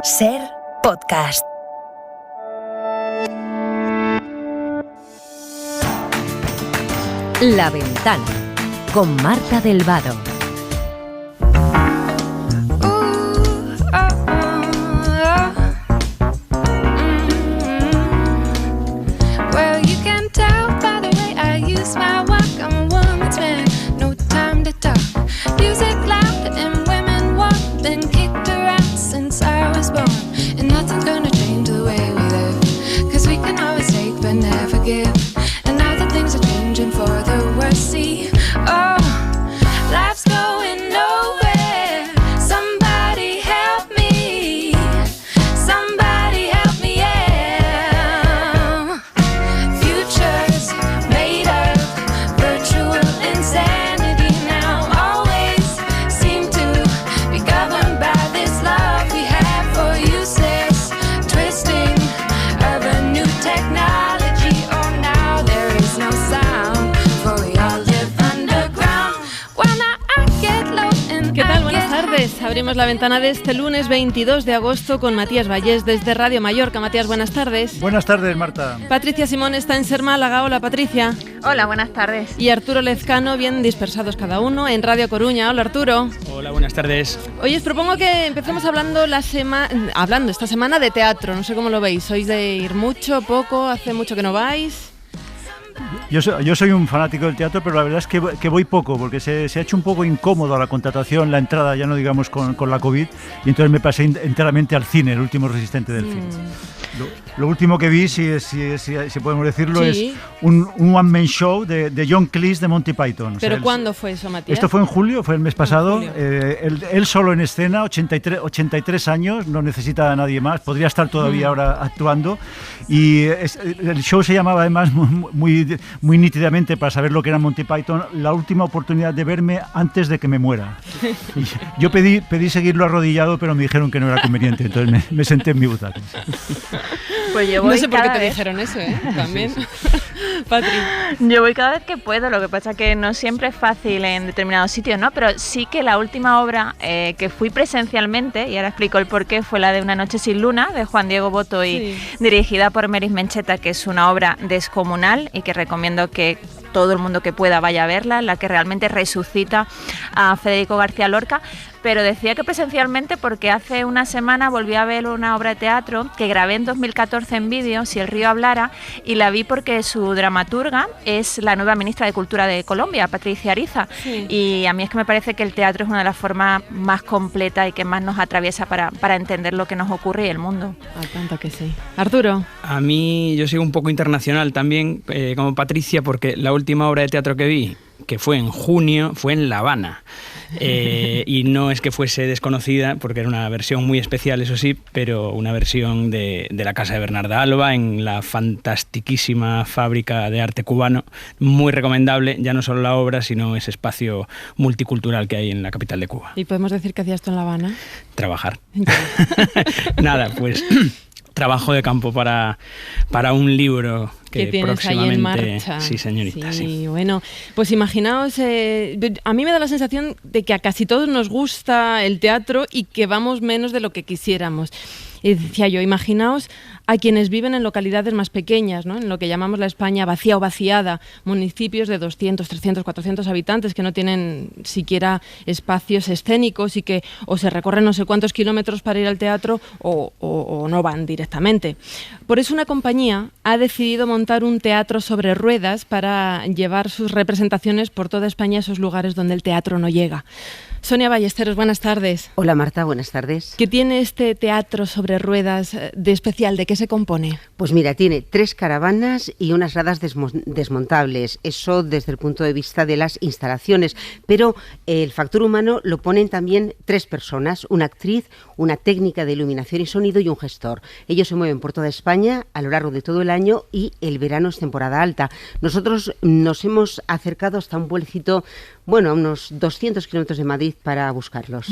Ser Podcast. La Ventana, con Marta del Vado. Abrimos la ventana de este lunes 22 de agosto con Matías Vallés desde Radio Mallorca. Matías, buenas tardes. Buenas tardes, Marta. Patricia Simón está en Ser Málaga. Hola, Patricia. Hola, buenas tardes. Y Arturo Lezcano, bien dispersados cada uno, en Radio Coruña. Hola, Arturo. Hola, buenas tardes. Oye, os propongo que empecemos hablando esta semana de teatro. No sé cómo lo veis. ¿Sois de ir mucho, poco? ¿Hace mucho que no vais? Yo soy un fanático del teatro, pero la verdad es que voy poco, porque se ha hecho un poco incómodo la contratación, la entrada, ya no digamos con la COVID, y entonces me pasé enteramente al cine, el último resistente del cine. Lo último que vi, si podemos decirlo, sí, es un one-man show de John Cleese de Monty Python. ¿Pero cuándo fue eso, Matías? Esto fue en julio, fue el mes pasado. Él solo en escena, 83 años, no necesita a nadie más, podría estar todavía ahora actuando. Y el show se llamaba además muy nítidamente, para saber lo que era Monty Python, la última oportunidad de verme antes de que me muera. Y yo pedí seguirlo arrodillado, pero me dijeron que no era conveniente, entonces me senté en mi butaca. Pues yo voy no sé por qué te vez. dijeron eso, también. Sí. Patri. Yo voy cada vez que puedo, lo que pasa que no siempre es fácil en determinados sitios, ¿no? Pero sí que la última obra que fui presencialmente, y ahora explico el porqué, fue la de Una noche sin luna, de Juan Diego Boto y dirigida por Meris Mencheta, que es una obra descomunal y que recomiendo que todo el mundo que pueda vaya a verla, la que realmente resucita a Federico García Lorca. Pero decía que presencialmente porque hace una semana volví a ver una obra de teatro que grabé en 2014 en vídeo, Si el río hablara, y la vi porque su dramaturga es la nueva ministra de Cultura de Colombia, Patricia Ariza. Sí. Y a mí es que me parece que el teatro es una de las formas más completas y que más nos atraviesa para entender lo que nos ocurre y el mundo. Tanto que sí. Arturo. A mí, yo sigo un poco internacional también, como Patricia, porque la última obra de teatro que vi, que fue en junio, fue en La Habana. Y no es que fuese desconocida, porque era una versión muy especial, eso sí, pero una versión de la casa de Bernarda Alba, en la fantastiquísima fábrica de arte cubano, muy recomendable, ya no solo la obra, sino ese espacio multicultural que hay en la capital de Cuba. ¿Y podemos decir qué hacías tú en La Habana? Trabajar. Nada, pues trabajo de campo para un libro que tienes próximamente, ahí en marcha. Sí, señorita, sí. Bueno, pues imaginaos, a mí me da la sensación de que a casi todos nos gusta el teatro y que vamos menos de lo que quisiéramos. Y decía yo, imaginaos a quienes viven en localidades más pequeñas, ¿no? En lo que llamamos la España vacía o vaciada, municipios de 200, 300, 400 habitantes que no tienen siquiera espacios escénicos y que o se recorren no sé cuántos kilómetros para ir al teatro o no van directamente. Por eso una compañía ha decidido montar un teatro sobre ruedas para llevar sus representaciones por toda España a esos lugares donde el teatro no llega. Sonia Ballesteros, buenas tardes. Hola Marta, buenas tardes. ¿Qué tiene este teatro sobre ruedas de especial? ¿De qué se compone? Pues mira, tiene 3 caravanas y unas gradas desmontables. Eso desde el punto de vista de las instalaciones. Pero el factor humano lo ponen también 3 personas, una actriz, una técnica de iluminación y sonido y un gestor. Ellos se mueven por toda España a lo largo de todo el año y el verano es temporada alta. Nosotros nos hemos acercado hasta un pueblecito, a unos 200 kilómetros de Madrid para buscarlos.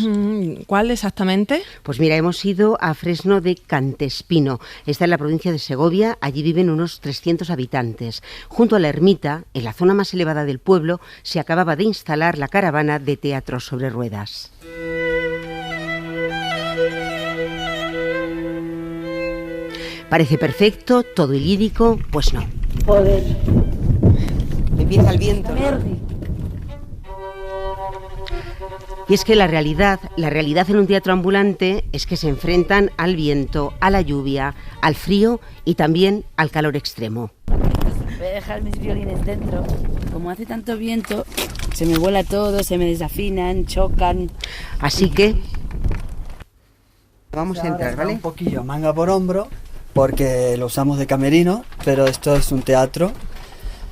¿Cuál exactamente? Pues mira, hemos ido a Fresno de Cantespino. Está en la provincia de Segovia, allí viven unos 300 habitantes. Junto a la ermita, en la zona más elevada del pueblo, se acababa de instalar la caravana de teatro sobre ruedas. Parece perfecto, todo idílico, pues no. Joder. Empieza el viento. Y es que la realidad en un teatro ambulante es que se enfrentan al viento, a la lluvia, al frío y también al calor extremo. Voy a dejar mis violines dentro. Como hace tanto viento, se me vuela todo, se me desafinan, chocan. Así que vamos a entrar, ¿vale? Un poquillo manga por hombro, porque lo usamos de camerino, pero esto es un teatro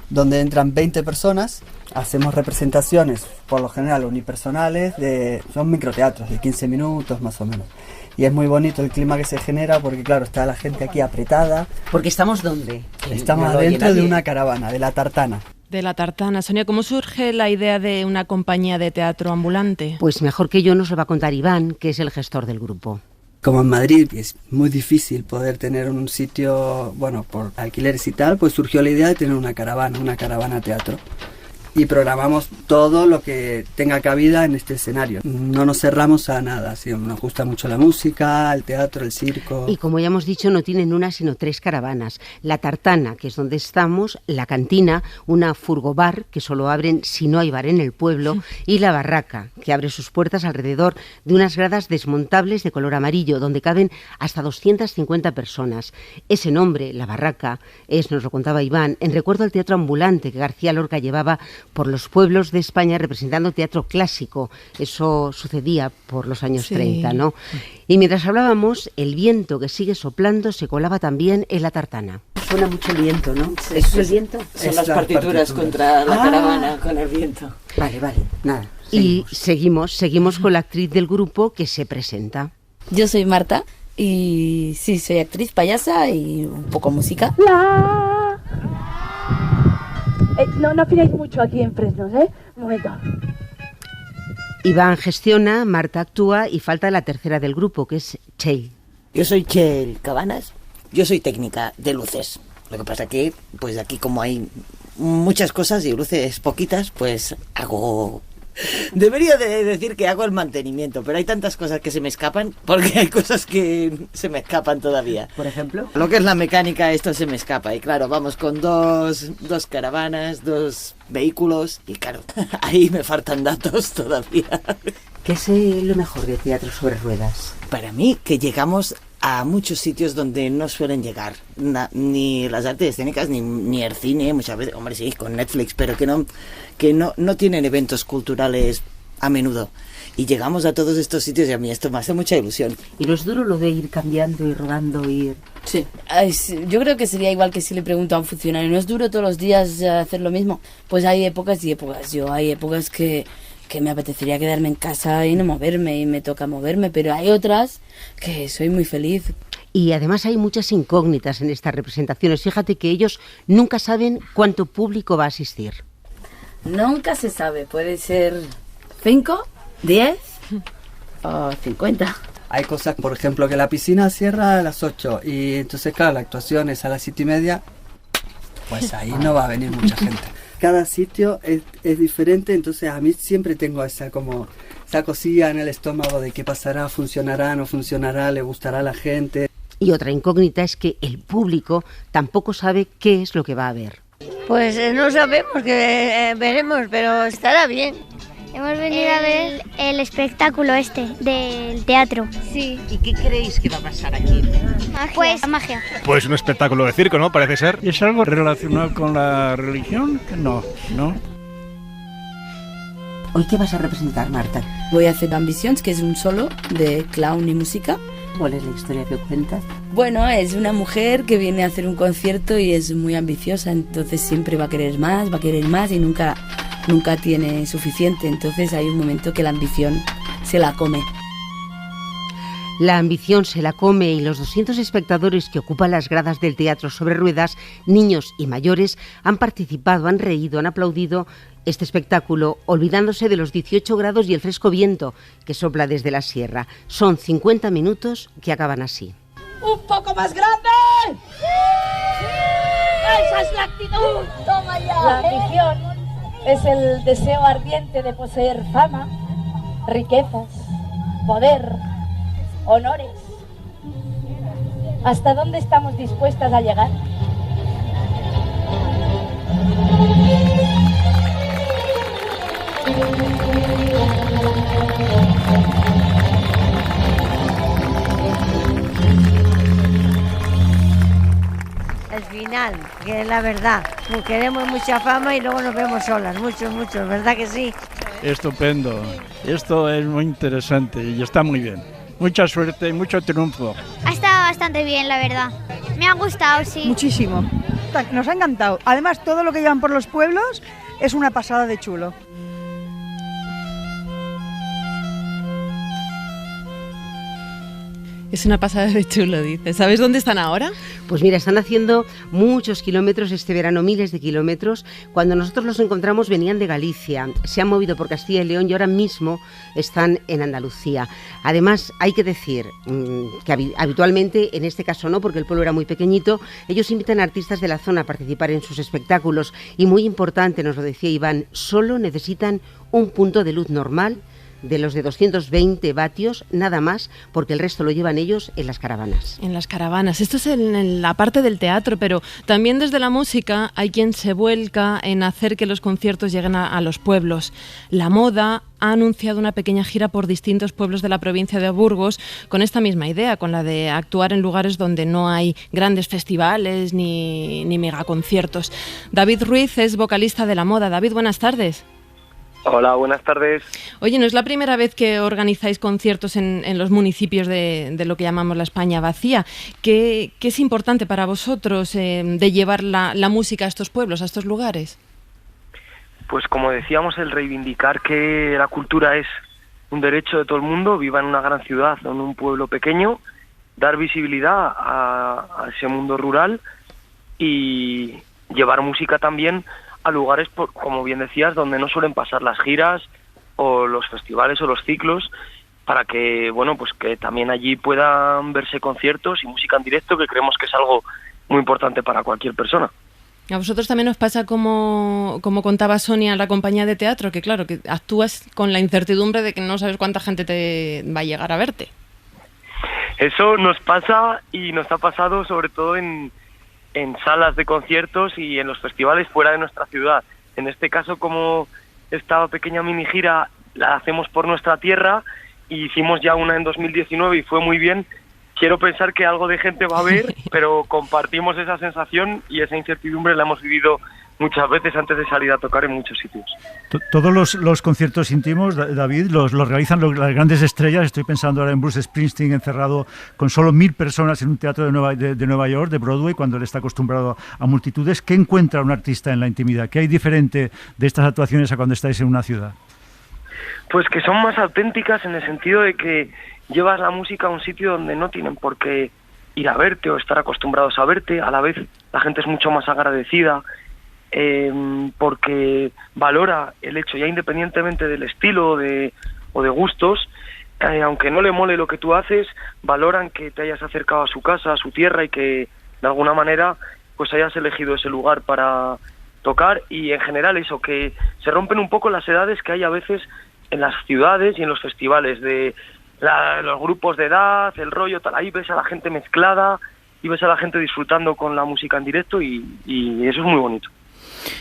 donde entran 20 personas. Hacemos representaciones, por lo general unipersonales, son microteatros de 15 minutos más o menos. Y es muy bonito el clima que se genera porque, claro, está la gente aquí apretada. Porque ¿estamos dónde? Estamos dentro de una caravana, de La Tartana. De La Tartana. Sonia, ¿cómo surge la idea de una compañía de teatro ambulante? Pues mejor que yo nos lo va a contar Iván, que es el gestor del grupo. Como en Madrid es muy difícil poder tener un sitio, bueno, por alquileres y tal, pues surgió la idea de tener una caravana teatro. Y programamos todo lo que tenga cabida en este escenario. No nos cerramos a nada, ¿sí? Nos gusta mucho la música, el teatro, el circo. Y como ya hemos dicho, no tienen una sino 3 caravanas. La Tartana, que es donde estamos, la Cantina, una furgobar, que solo abren si no hay bar en el pueblo, y la Barraca, que abre sus puertas alrededor de unas gradas desmontables de color amarillo, donde caben hasta 250 personas. Ese nombre, la Barraca, nos lo contaba Iván, en recuerdo al teatro ambulante que García Lorca llevaba por los pueblos de España representando teatro clásico. Eso sucedía por los años 30, ¿no? Y mientras hablábamos, el viento que sigue soplando se colaba también en La Tartana. Suena mucho el viento, ¿no? Sí, ¿Eso es el viento? Son las partituras contra la caravana con el viento. Vale, nada. Y seguimos con la actriz del grupo que se presenta. Yo soy Marta y sí, soy actriz, payasa y un poco música. No afináis mucho aquí en Fresnos, ¿eh? Un momento. Iván gestiona, Marta actúa y falta la tercera del grupo, que es Chel. Yo soy Chel Cabanas, yo soy técnica de luces. Lo que pasa que, pues aquí como hay muchas cosas y luces poquitas, pues hago... Debería de decir que hago el mantenimiento, pero hay tantas cosas que se me escapan, porque hay cosas que se me escapan todavía. Por ejemplo, lo que es la mecánica, esto se me escapa. Y claro, vamos con dos caravanas, 2 vehículos, y claro, ahí me faltan datos todavía. ¿Qué es lo mejor de teatro sobre ruedas? Para mí, que llegamos a muchos sitios donde no suelen llegar ni las artes escénicas ni el cine, muchas veces, hombre, sí, con Netflix, pero que no tienen eventos culturales a menudo. Y llegamos a todos estos sitios y a mí esto me hace mucha ilusión. ¿Y no es duro lo de ir cambiando y rodando, ir...? Sí. Yo creo que sería igual que si le pregunto a un funcionario, ¿no es duro todos los días hacer lo mismo? Pues hay épocas y épocas. Hay épocas que me apetecería quedarme en casa y no moverme, y me toca moverme, pero hay otras que soy muy feliz. Y además hay muchas incógnitas en estas representaciones. Fíjate que ellos nunca saben cuánto público va a asistir. Nunca se sabe, puede ser 5, 10 o 50. Hay cosas, por ejemplo, que la piscina cierra a las 8 y entonces, claro, la actuación es a las 7:30, pues ahí no va a venir mucha gente. Cada sitio es diferente, entonces a mí siempre tengo esa cosilla en el estómago de qué pasará, funcionará, no funcionará, le gustará a la gente. Y otra incógnita es que el público tampoco sabe qué es lo que va a ver. Pues no sabemos, que veremos, pero estará bien. Hemos venido a ver el espectáculo del teatro. Sí. ¿Y qué creéis que va a pasar aquí? Pues magia. Pues un espectáculo de circo, ¿no? Parece ser. ¿Es algo relacionado con la religión? No. ¿Hoy qué vas a representar, Marta? Voy a hacer Ambitions, que es un solo de clown y música. ¿Cuál es la historia que cuentas? Bueno, es una mujer que viene a hacer un concierto y es muy ambiciosa, entonces siempre va a querer más y nunca tiene suficiente. Entonces hay un momento que la ambición se la come. La ambición se la come y los 200 espectadores que ocupan las gradas del teatro sobre ruedas, niños y mayores, han participado, han reído, han aplaudido este espectáculo, olvidándose de los 18 grados y el fresco viento que sopla desde la sierra. Son 50 minutos que acaban así. ¡Un poco más grande! ¡Sí! ¡Esa es la actitud! ¡Toma ya! La ambición es el deseo ardiente de poseer fama, riquezas, poder, honores. ¿Hasta dónde estamos dispuestas a llegar? El final, que es la verdad. Queremos mucha fama y luego nos vemos solas, mucho, ¿verdad que sí? Estupendo. Esto es muy interesante y está muy bien. Mucha suerte y mucho triunfo. Ha estado bastante bien, la verdad. Me ha gustado, sí. Muchísimo. Nos ha encantado. Además, todo lo que llevan por los pueblos es una pasada de chulo. Es una pasada de chulo, dice. ¿Sabes dónde están ahora? Pues mira, están haciendo muchos kilómetros este verano, miles de kilómetros. Cuando nosotros los encontramos venían de Galicia, se han movido por Castilla y León y ahora mismo están en Andalucía. Además, hay que decir que habitualmente, en este caso no, porque el pueblo era muy pequeñito, ellos invitan a artistas de la zona a participar en sus espectáculos y muy importante, nos lo decía Iván, solo necesitan un punto de luz normal de los de 220 vatios, nada más, porque el resto lo llevan ellos en las caravanas. En las caravanas. Esto es en la parte del teatro, pero también desde la música hay quien se vuelca en hacer que los conciertos lleguen a los pueblos. La Moda ha anunciado una pequeña gira por distintos pueblos de la provincia de Burgos con esta misma idea, con la de actuar en lugares donde no hay grandes festivales ni megaconciertos. David Ruiz es vocalista de La Moda. David, buenas tardes. Hola, buenas tardes. Oye, no es la primera vez que organizáis conciertos en los municipios de lo que llamamos la España vacía. ¿Qué es importante para vosotros de llevar la música a estos pueblos, a estos lugares? Pues como decíamos, el reivindicar que la cultura es un derecho de todo el mundo, viva en una gran ciudad o en un pueblo pequeño, dar visibilidad a ese mundo rural y llevar música también a lugares, como bien decías, donde no suelen pasar las giras o los festivales o los ciclos, para que, bueno, pues que también allí puedan verse conciertos y música en directo, que creemos que es algo muy importante para cualquier persona. A vosotros también os pasa como contaba Sonia en la compañía de teatro, que claro, que actúas con la incertidumbre de que no sabes cuánta gente te va a llegar a verte. Eso nos pasa y nos ha pasado sobre todo en salas de conciertos y en los festivales fuera de nuestra ciudad. En este caso, como esta pequeña mini gira la hacemos por nuestra tierra y hicimos ya una en 2019 y fue muy bien, quiero pensar que algo de gente va a ver, pero compartimos esa sensación y esa incertidumbre la hemos vivido muchas veces antes de salir a tocar en muchos sitios. Todos los conciertos íntimos, David, los realizan las grandes estrellas. Estoy pensando ahora en Bruce Springsteen encerrado con solo 1.000 personas en un teatro de Nueva York, de Broadway, cuando él está acostumbrado a multitudes. ¿Qué encuentra un artista en la intimidad? ¿Qué hay diferente de estas actuaciones a cuando estáis en una ciudad? Pues que son más auténticas en el sentido de que llevas la música a un sitio donde no tienen por qué ir a verte o estar acostumbrados a verte. A la vez la gente es mucho más agradecida, porque valora el hecho, ya independientemente del estilo o de gustos, aunque no le mole lo que tú haces, valoran que te hayas acercado a su casa, a su tierra y que de alguna manera pues hayas elegido ese lugar para tocar. Y en general eso, que se rompen un poco las edades que hay a veces en las ciudades y en los festivales de los grupos de edad, el rollo tal. Ahí ves a la gente mezclada y ves a la gente disfrutando con la música en directo y eso es muy bonito.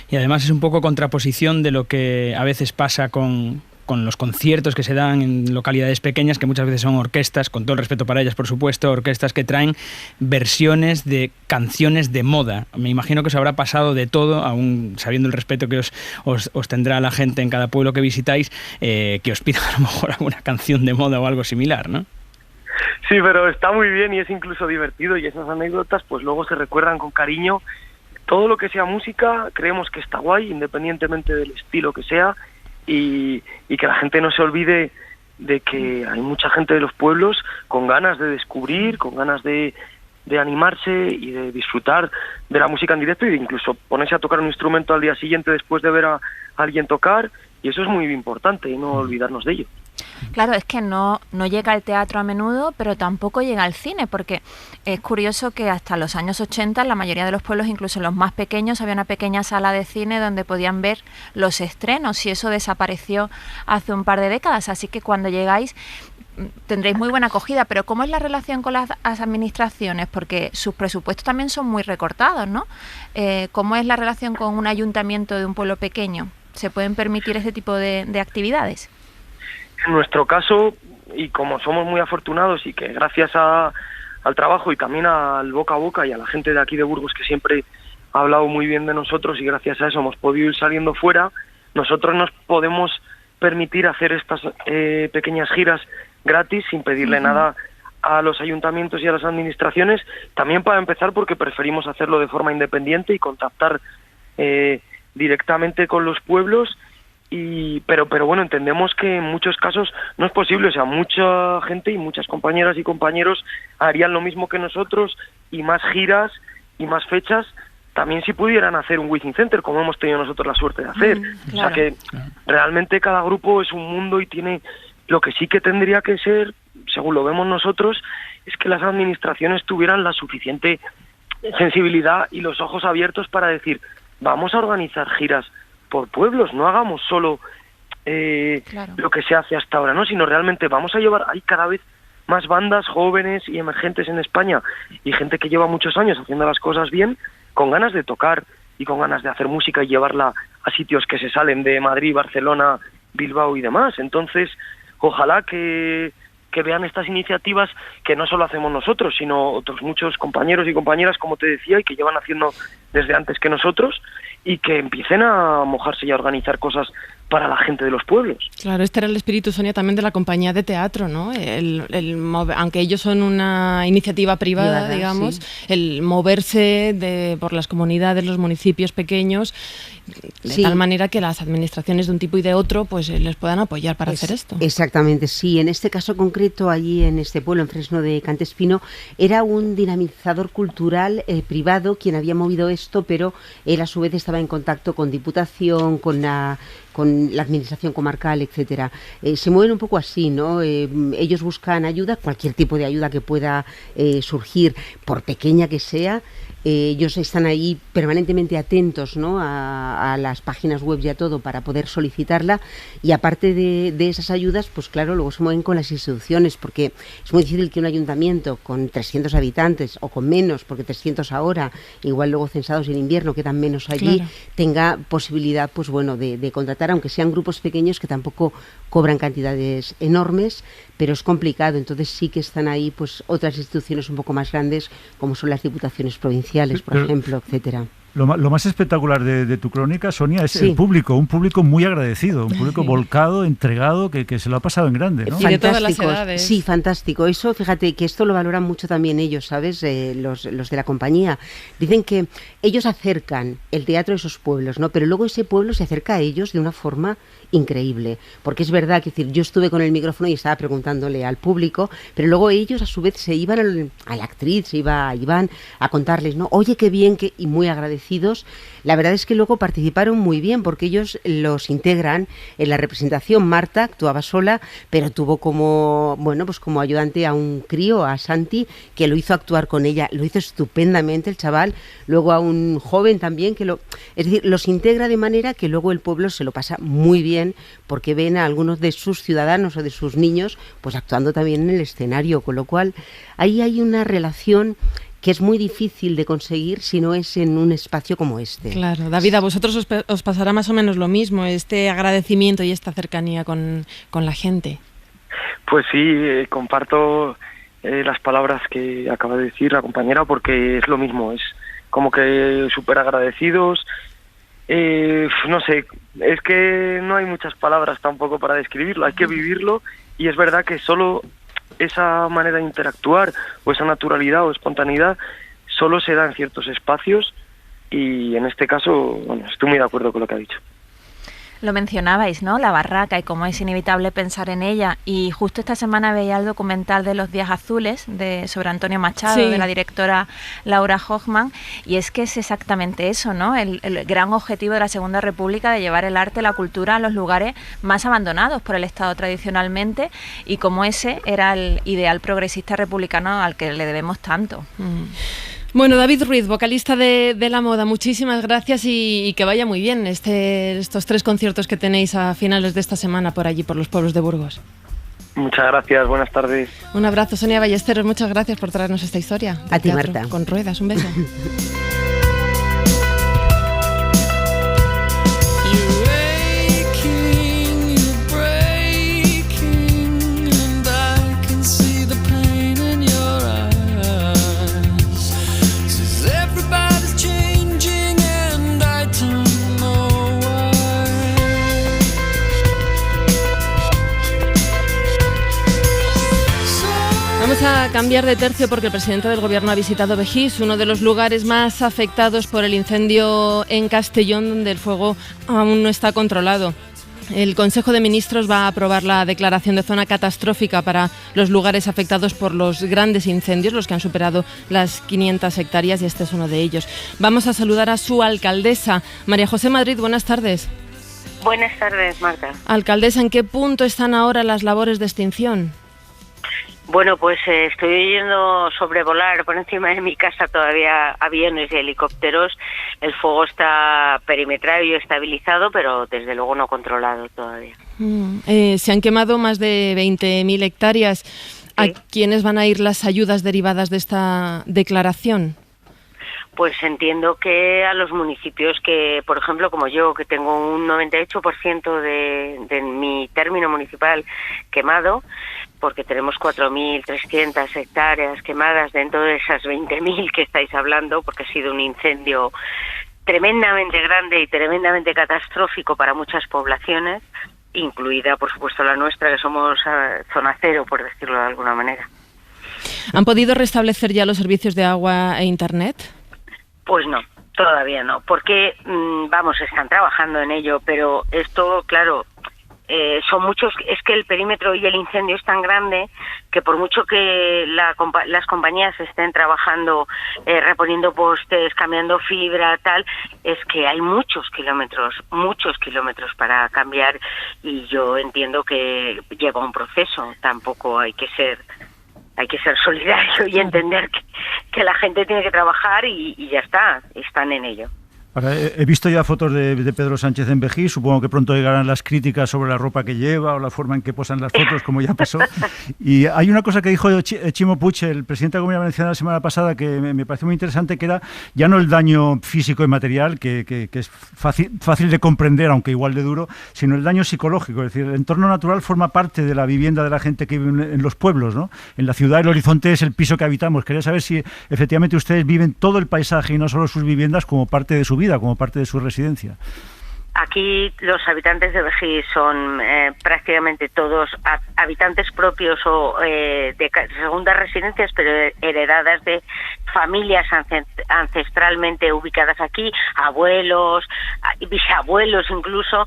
Y además es un poco contraposición de lo que a veces pasa con los conciertos que se dan en localidades pequeñas, que muchas veces son orquestas, con todo el respeto para ellas, por supuesto, orquestas que traen versiones de canciones de moda. Me imagino que os habrá pasado de todo, aún sabiendo el respeto que os tendrá la gente en cada pueblo que visitáis, que os pidan a lo mejor alguna canción de moda o algo similar, ¿no? Sí, pero está muy bien y es incluso divertido, y esas anécdotas pues luego se recuerdan con cariño. Todo lo que sea música creemos que está guay, independientemente del estilo que sea, y que la gente no se olvide de que hay mucha gente de los pueblos con ganas de descubrir, con ganas de animarse y de disfrutar de la música en directo y de incluso ponerse a tocar un instrumento al día siguiente después de ver a alguien tocar, y eso es muy importante y no olvidarnos de ello. Claro, es que no llega al teatro a menudo, pero tampoco llega al cine, porque es curioso que hasta los años 80 en la mayoría de los pueblos, incluso en los más pequeños, había una pequeña sala de cine donde podían ver los estrenos, y eso desapareció hace un par de décadas. Así que cuando llegáis, tendréis muy buena acogida, pero ¿cómo es la relación con las administraciones? Porque sus presupuestos también son muy recortados, ¿no? ¿Cómo es la relación con un ayuntamiento de un pueblo pequeño? ¿Se pueden permitir ese tipo de actividades? En nuestro caso, y como somos muy afortunados y que gracias al trabajo y también al boca a boca y a la gente de aquí de Burgos que siempre ha hablado muy bien de nosotros y gracias a eso hemos podido ir saliendo fuera, nosotros nos podemos permitir hacer estas pequeñas giras gratis sin pedirle nada a los ayuntamientos y a las administraciones, también para empezar porque preferimos hacerlo de forma independiente y contactar directamente con los pueblos, pero bueno, entendemos que en muchos casos no es posible, o sea, mucha gente y muchas compañeras y compañeros harían lo mismo que nosotros y más giras y más fechas, también si pudieran hacer un Within Center, como hemos tenido nosotros la suerte de hacer. Claro. O sea que realmente cada grupo es un mundo y tiene... Lo que sí que tendría que ser, según lo vemos nosotros, es que las administraciones tuvieran la suficiente sensibilidad y los ojos abiertos para decir, vamos a organizar giras por pueblos, no hagamos solo lo que se hace hasta ahora, ¿no? Sino realmente vamos a llevar... Hay cada vez más bandas jóvenes y emergentes en España y gente que lleva muchos años haciendo las cosas bien, con ganas de tocar y con ganas de hacer música y llevarla a sitios que se salen de Madrid, Barcelona, Bilbao y demás. Entonces, ojalá que vean estas iniciativas que no solo hacemos nosotros, sino otros muchos compañeros y compañeras, como te decía, y que llevan haciendo desde antes que nosotros, y que empiecen a mojarse y a organizar cosas para la gente de los pueblos. Claro, este era el espíritu, Sonia, también de la compañía de teatro, ¿no? Aunque ellos son una iniciativa privada, digamos, sí. El moverse por las comunidades, los municipios pequeños, de tal manera que las administraciones de un tipo y de otro pues les puedan apoyar para hacer esto. Exactamente, sí. En este caso concreto, allí en este pueblo, en Fresno de Cantespino, era un dinamizador cultural privado quien había movido esto, pero él a su vez estaba en contacto con Diputación, con la administración comarcal, etcétera. Se mueven un poco así, ¿no? Ellos buscan ayuda, cualquier tipo de ayuda que pueda surgir, por pequeña que sea. Ellos están ahí permanentemente atentos, ¿no? a las páginas web y a todo para poder solicitarla, y aparte de esas ayudas, pues claro, luego se mueven con las instituciones, porque es muy difícil que un ayuntamiento con 300 habitantes o con menos, porque 300 ahora, igual luego censados en invierno quedan menos allí, claro, tenga posibilidad, pues bueno, de contratar, aunque sean grupos pequeños que tampoco cobran cantidades enormes, pero es complicado. Entonces sí que están ahí pues otras instituciones un poco más grandes, como son las diputaciones provinciales, por ejemplo, etcétera. Lo más espectacular de tu crónica, Sonia, es el público, un público muy agradecido, un público volcado, entregado, que se lo ha pasado en grande, ¿no? Y de todas las edades. Sí, fantástico. Eso, fíjate, que esto lo valoran mucho también ellos, ¿sabes? Los de la compañía. Dicen que ellos acercan el teatro a esos pueblos, ¿no? Pero luego ese pueblo se acerca a ellos de una forma increíble, porque es verdad que yo estuve con el micrófono y estaba preguntándole al público, pero luego ellos a su vez se iban a la actriz, se iba a Iván a contarles, ¿no? Oye, qué bien, y muy agradecidos. La verdad es que luego participaron muy bien, porque ellos los integran en la representación. Marta actuaba sola, pero tuvo como ayudante a un crío, a Santi, que lo hizo actuar con ella, lo hizo estupendamente el chaval, luego a un joven también, es decir, los integra de manera que luego el pueblo se lo pasa muy bien, porque ven a algunos de sus ciudadanos o de sus niños pues actuando también en el escenario, con lo cual ahí hay una relación que es muy difícil de conseguir si no es en un espacio como este. Claro, David, a vosotros os pasará más o menos lo mismo, este agradecimiento y esta cercanía con la gente. Pues sí, comparto las palabras que acaba de decir la compañera, porque es lo mismo, es como que súper agradecidos. No sé, es que no hay muchas palabras tampoco para describirlo, hay que vivirlo, y es verdad que solo esa manera de interactuar o esa naturalidad o espontaneidad solo se da en ciertos espacios, y en este caso, bueno, estoy muy de acuerdo con lo que ha dicho. Lo mencionabais, ¿no? La barraca, y cómo es inevitable pensar en ella. Y justo esta semana veía el documental de Los Días Azules sobre Antonio Machado, sí, de la directora Laura Hochman, y es que es exactamente eso, ¿no? El gran objetivo de la Segunda República de llevar el arte, la cultura a los lugares más abandonados por el Estado tradicionalmente, y cómo ese era el ideal progresista republicano al que le debemos tanto. Bueno, David Ruiz, vocalista de La Moda, muchísimas gracias, y que vaya muy bien estos 3 conciertos que tenéis a finales de esta semana por allí, por los pueblos de Burgos. Muchas gracias, buenas tardes. Un abrazo, Sonia Ballesteros, muchas gracias por traernos esta historia. A ti, Marta. Con ruedas, un beso. Vamos a cambiar de tercio porque el presidente del Gobierno ha visitado Begís, uno de los lugares más afectados por el incendio en Castellón, donde el fuego aún no está controlado. El Consejo de Ministros va a aprobar la declaración de zona catastrófica para los lugares afectados por los grandes incendios, los que han superado las 500 hectáreas, y este es uno de ellos. Vamos a saludar a su alcaldesa, María José Madrid. Buenas tardes. Buenas tardes, Marta. Alcaldesa, ¿en qué punto están ahora las labores de extinción? Bueno, pues estoy oyendo sobrevolar por encima de mi casa todavía aviones y helicópteros. El fuego está perimetrado y estabilizado, pero desde luego no controlado todavía. Se han quemado más de 20.000 hectáreas. Sí. ¿A quiénes van a ir las ayudas derivadas de esta declaración? Pues entiendo que a los municipios que, por ejemplo, como yo, que tengo un 98% de mi término municipal quemado, porque tenemos 4.300 hectáreas quemadas dentro de esas 20.000 que estáis hablando, porque ha sido un incendio tremendamente grande y tremendamente catastrófico para muchas poblaciones, incluida, por supuesto, la nuestra, que somos zona cero, por decirlo de alguna manera. ¿Han podido restablecer ya los servicios de agua e internet? Pues no, todavía no, porque, están trabajando en ello, pero esto, claro, son muchos, es que el perímetro y el incendio es tan grande que por mucho que las compañías estén trabajando, reponiendo postes, cambiando fibra, tal, es que hay muchos kilómetros para cambiar, y yo entiendo que lleva un proceso. Tampoco hay que ser solidario y entender que la gente tiene que trabajar y ya está, están en ello. Ahora, he visto ya fotos de Pedro Sánchez en Begís, supongo que pronto llegarán las críticas sobre la ropa que lleva o la forma en que posan las fotos, como ya pasó. Y hay una cosa que dijo Chimo Puig, el presidente de la Comunidad Valenciana, la semana pasada, que me pareció muy interesante, que era ya no el daño físico y material, que es fácil de comprender, aunque igual de duro, sino el daño psicológico. Es decir, el entorno natural forma parte de la vivienda de la gente que vive en los pueblos, ¿no? En la ciudad el horizonte es el piso que habitamos. Quería saber si efectivamente ustedes viven todo el paisaje y no solo sus viviendas como parte de su vida, como parte de su residencia. Aquí los habitantes de Begís son prácticamente todos habitantes propios o de segundas residencias, pero heredadas de familias ancestralmente ubicadas aquí, abuelos, bisabuelos incluso,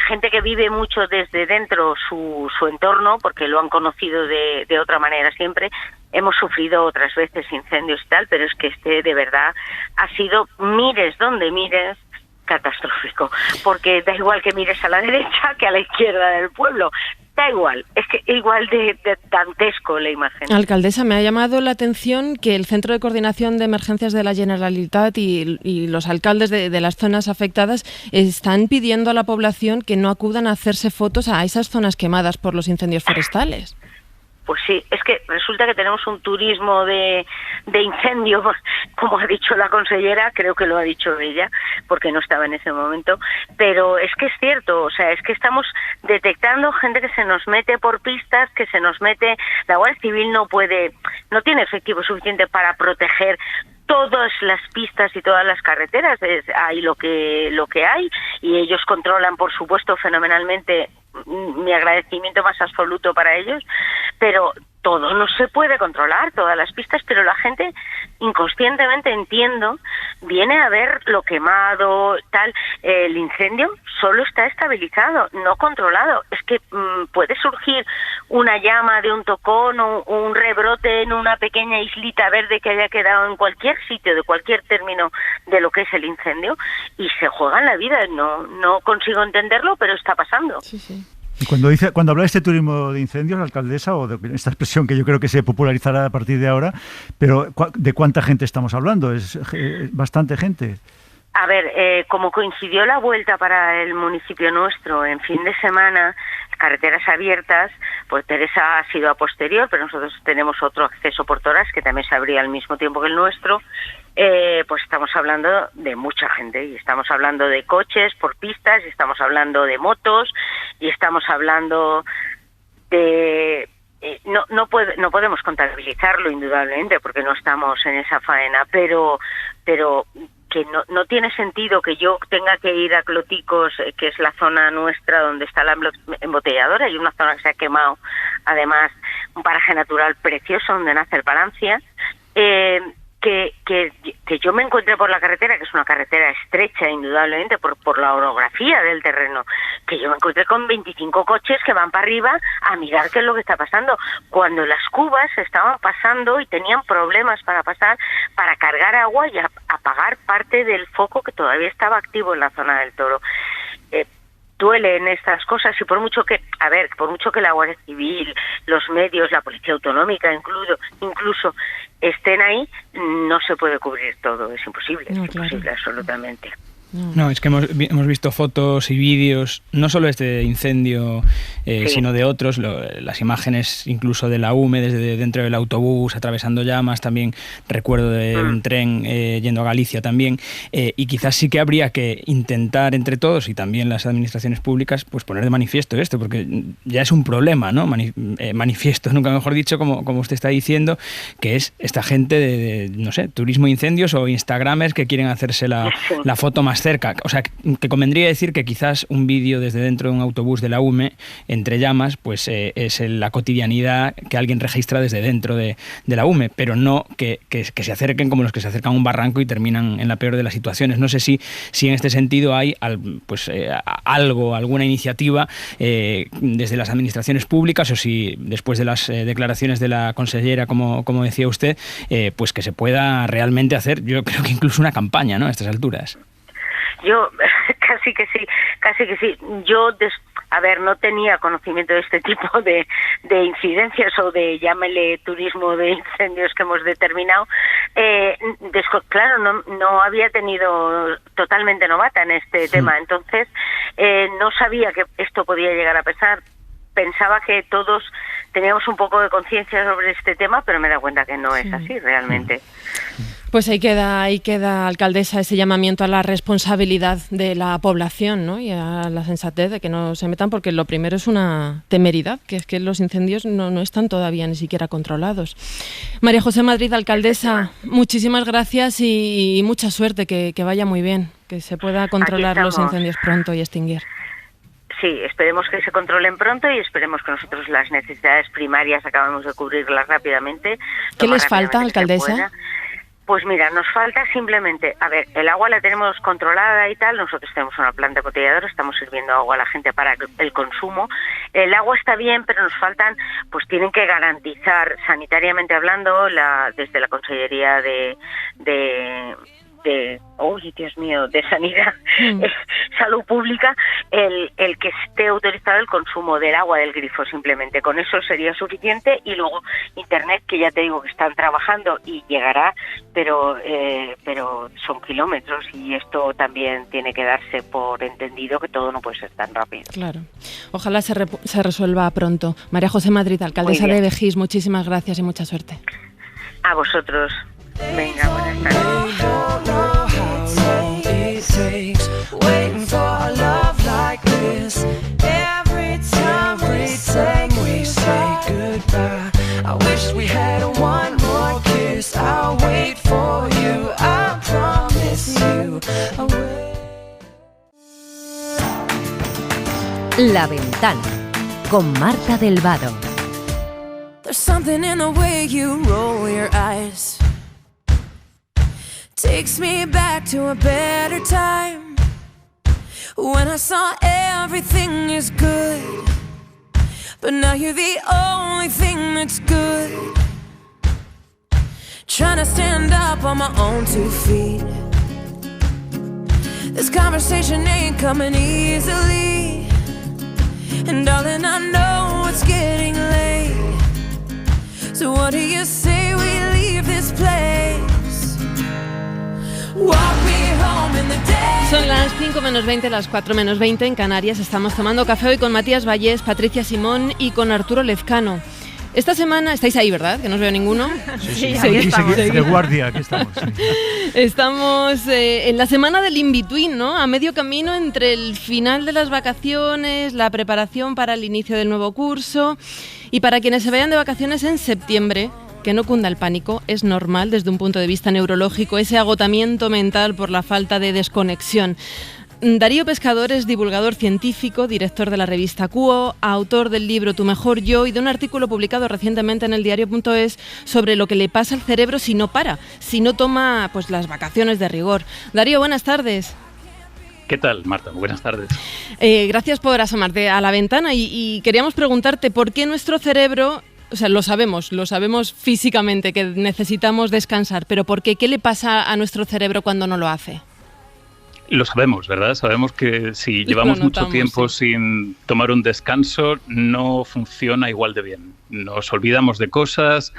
gente que vive mucho desde dentro su entorno, porque lo han conocido de otra manera siempre. Hemos sufrido otras veces incendios y tal, pero es que este de verdad ha sido, mires donde mires, catastrófico, porque da igual que mires a la derecha que a la izquierda del pueblo, da igual, es que igual de dantesco la imagen. Alcaldesa, me ha llamado la atención que el Centro de Coordinación de Emergencias de la Generalitat y los alcaldes de las zonas afectadas están pidiendo a la población que no acudan a hacerse fotos a esas zonas quemadas por los incendios forestales. Pues sí, es que resulta que tenemos un turismo de incendio, como ha dicho la consellera, creo que lo ha dicho ella, porque no estaba en ese momento, pero es que es cierto, o sea, es que estamos detectando gente que se nos mete por pistas, que se nos mete, la Guardia Civil no tiene efectivo suficiente para proteger todas las pistas y todas las carreteras, hay lo que hay, y ellos controlan, por supuesto, fenomenalmente. Mi agradecimiento más absoluto para ellos, pero todo no se puede controlar, todas las pistas, pero la gente inconscientemente, entiendo, viene a ver lo quemado, tal. El incendio solo está estabilizado, no controlado. Es que puede surgir una llama de un tocón o un rebrote en una pequeña islita verde que haya quedado en cualquier sitio, de cualquier término de lo que es el incendio, y se juegan la vida. No consigo entenderlo, pero está pasando. Sí, sí. Y cuando habla de este turismo de incendios, la alcaldesa, o de esta expresión que yo creo que se popularizará a partir de ahora, pero ¿de cuánta gente estamos hablando? ¿Es bastante gente? A ver, como coincidió la vuelta para el municipio nuestro en fin de semana, carreteras abiertas, pues Teresa ha sido a posterior, pero nosotros tenemos otro acceso por Torás que también se abría al mismo tiempo que el nuestro. Pues estamos hablando de mucha gente, y estamos hablando de coches por pistas, y estamos hablando de motos, y estamos hablando de... No podemos contabilizarlo indudablemente porque no estamos en esa faena, pero que no tiene sentido que yo tenga que ir a Cloticos, que es la zona nuestra donde está la embotelladora, y una zona que se ha quemado, además un paraje natural precioso donde nace el Palancia, que yo me encuentre por la carretera, que es una carretera estrecha indudablemente por la orografía del terreno, que yo me encuentre con 25 coches que van para arriba a mirar qué es lo que está pasando, cuando las cubas estaban pasando y tenían problemas para pasar, para cargar agua y apagar parte del foco que todavía estaba activo en la zona del Toro. Duelen estas cosas, y por mucho que la Guardia Civil, los medios, la Policía Autonómica incluso estén ahí, no se puede cubrir todo, es imposible, imposible absolutamente. No, es que hemos visto fotos y vídeos, no solo este incendio, sino de otros, las imágenes incluso de la UME desde dentro del autobús atravesando llamas, también recuerdo de un tren yendo a Galicia también, y quizás sí que habría que intentar entre todos y también las administraciones públicas pues poner de manifiesto esto, porque ya es un problema, ¿no? Manifiesto, nunca mejor dicho, como usted está diciendo, que es esta gente de no sé, turismo incendios o instagramers que quieren hacerse la foto más cerca. O sea, que convendría decir que quizás un vídeo desde dentro de un autobús de la UME entre llamas, pues es la cotidianidad que alguien registra desde dentro de la UME, pero no que se acerquen como los que se acercan a un barranco y terminan en la peor de las situaciones. No sé si en este sentido hay alguna iniciativa desde las administraciones públicas, o si después de las declaraciones de la consellera, como decía usted, pues que se pueda realmente hacer, yo creo que incluso una campaña, ¿no?, a estas alturas. Yo casi que sí. Yo no tenía conocimiento de este tipo de incidencias o de, llámele, turismo de incendios que hemos determinado. Claro, no había tenido, totalmente novata en este tema, entonces no sabía que esto podía llegar a pasar. Pensaba que todos teníamos un poco de conciencia sobre este tema, pero me he dado cuenta que no es así realmente. Pues ahí queda, alcaldesa, ese llamamiento a la responsabilidad de la población, ¿no?, y a la sensatez de que no se metan, porque lo primero es una temeridad, que es que los incendios no están todavía ni siquiera controlados. María José Madrid, alcaldesa, muchísimas gracias y mucha suerte, que vaya muy bien, que se pueda controlar los incendios pronto y extinguir. Sí, esperemos que se controlen pronto y esperemos que nosotros las necesidades primarias acabemos de cubrirlas rápidamente. ¿Qué les falta, alcaldesa? Pues mira, nos falta simplemente, el agua la tenemos controlada y tal, nosotros tenemos una planta embotelladora, estamos sirviendo agua a la gente para el consumo. El agua está bien, pero nos faltan, pues tienen que garantizar, sanitariamente hablando, desde la Consellería de Sanidad, Salud Pública, el que esté autorizado el consumo del agua del grifo, simplemente. Con eso sería suficiente, y luego Internet, que ya te digo que están trabajando y llegará, pero son kilómetros, y esto también tiene que darse por entendido que todo no puede ser tan rápido. Claro. Ojalá se resuelva pronto. María José Madrid, alcaldesa de Begís, muchísimas gracias y mucha suerte. A vosotros. Venga, buenas tardes. Waiting for a love like this. Every time we say goodbye, I wish we had one more kiss. I'll wait for you, I promise you. La Ventana, con Marta del Vado. There's something in the way you roll your eyes. Takes me back to a better time, when I saw everything is good, but now you're the only thing that's good. Trying to stand up on my own 2 feet. This conversation ain't coming easily, and darling, I know it's getting late. So what do you say we leave this place? Walk me home in the day. Son las 5 menos 20, las 4 menos 20 en Canarias. Estamos tomando café hoy con Matías Vallés, Patricia Simón y con Arturo Lezcano. Esta semana, estáis ahí, ¿verdad? Que no os veo ninguno. Sí, estamos. De guardia, aquí estamos. Sí. Estamos en la semana del in-between, ¿no? A medio camino entre el final de las vacaciones, la preparación para el inicio del nuevo curso. Y para quienes se vayan de vacaciones en septiembre, que no cunda el pánico, es normal desde un punto de vista neurológico ese agotamiento mental por la falta de desconexión. Darío Pescador es divulgador científico, director de la revista Cuo, autor del libro Tu mejor yo y de un artículo publicado recientemente en el diario.es sobre lo que le pasa al cerebro si no para, si no toma pues las vacaciones de rigor. Darío, buenas tardes. ¿Qué tal, Marta? Buenas tardes. Gracias por asomarte a la ventana y queríamos preguntarte por qué nuestro cerebro... O sea, lo sabemos físicamente que necesitamos descansar, pero ¿por qué? ¿Qué le pasa a nuestro cerebro cuando no lo hace? Lo sabemos, ¿verdad? Sabemos que si llevamos mucho tiempo sin tomar un descanso, no funciona igual de bien. Nos olvidamos de cosas,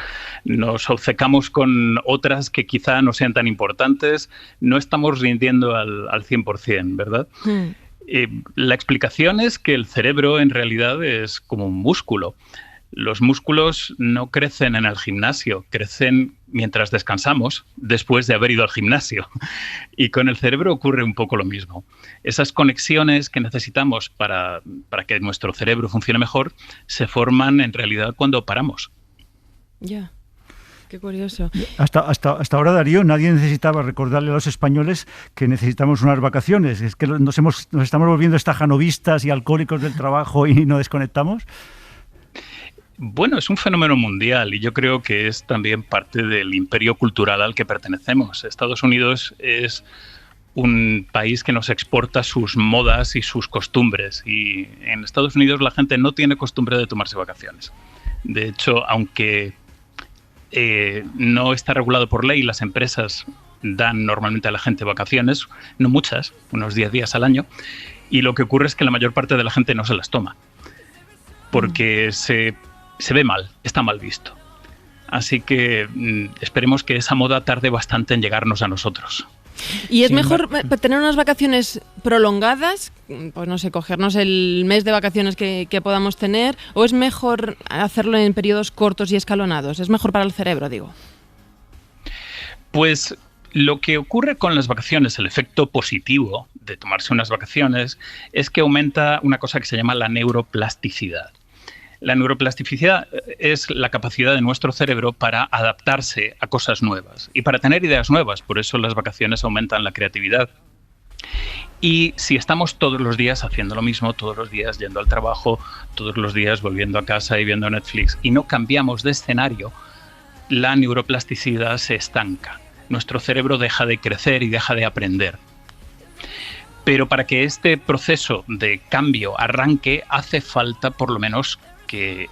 nos obcecamos con otras que quizá no sean tan importantes, no estamos rindiendo al 100%, ¿verdad? La explicación es que el cerebro en realidad es como un músculo. Los músculos no crecen en el gimnasio, crecen mientras descansamos, después de haber ido al gimnasio. Y con el cerebro ocurre un poco lo mismo. Esas conexiones que necesitamos para que nuestro cerebro funcione mejor se forman en realidad cuando paramos. Ya. Qué curioso. Hasta ahora, Darío, nadie necesitaba recordarle a los españoles que necesitamos unas vacaciones. Es que nos estamos volviendo estajanovistas y alcohólicos del trabajo y no desconectamos. Bueno, es un fenómeno mundial y yo creo que es también parte del imperio cultural al que pertenecemos. Estados Unidos es un país que nos exporta sus modas y sus costumbres y en Estados Unidos la gente no tiene costumbre de tomarse vacaciones. De hecho, aunque no está regulado por ley, las empresas dan normalmente a la gente vacaciones, no muchas, unos 10 días al año, y lo que ocurre es que la mayor parte de la gente no se las toma porque se ve mal, está mal visto. Así que esperemos que esa moda tarde bastante en llegarnos a nosotros. ¿Y es mejor tener unas vacaciones prolongadas, pues no sé, cogernos el mes de vacaciones que podamos tener, o es mejor hacerlo en periodos cortos y escalonados? ¿Es mejor para el cerebro, digo? Pues lo que ocurre con las vacaciones, el efecto positivo de tomarse unas vacaciones, es que aumenta una cosa que se llama la neuroplasticidad. La neuroplasticidad es la capacidad de nuestro cerebro para adaptarse a cosas nuevas y para tener ideas nuevas. Por eso las vacaciones aumentan la creatividad. Y si estamos todos los días haciendo lo mismo, todos los días yendo al trabajo, todos los días volviendo a casa y viendo Netflix, y no cambiamos de escenario, la neuroplasticidad se estanca. Nuestro cerebro deja de crecer y deja de aprender. Pero para que este proceso de cambio arranque, hace falta por lo menos que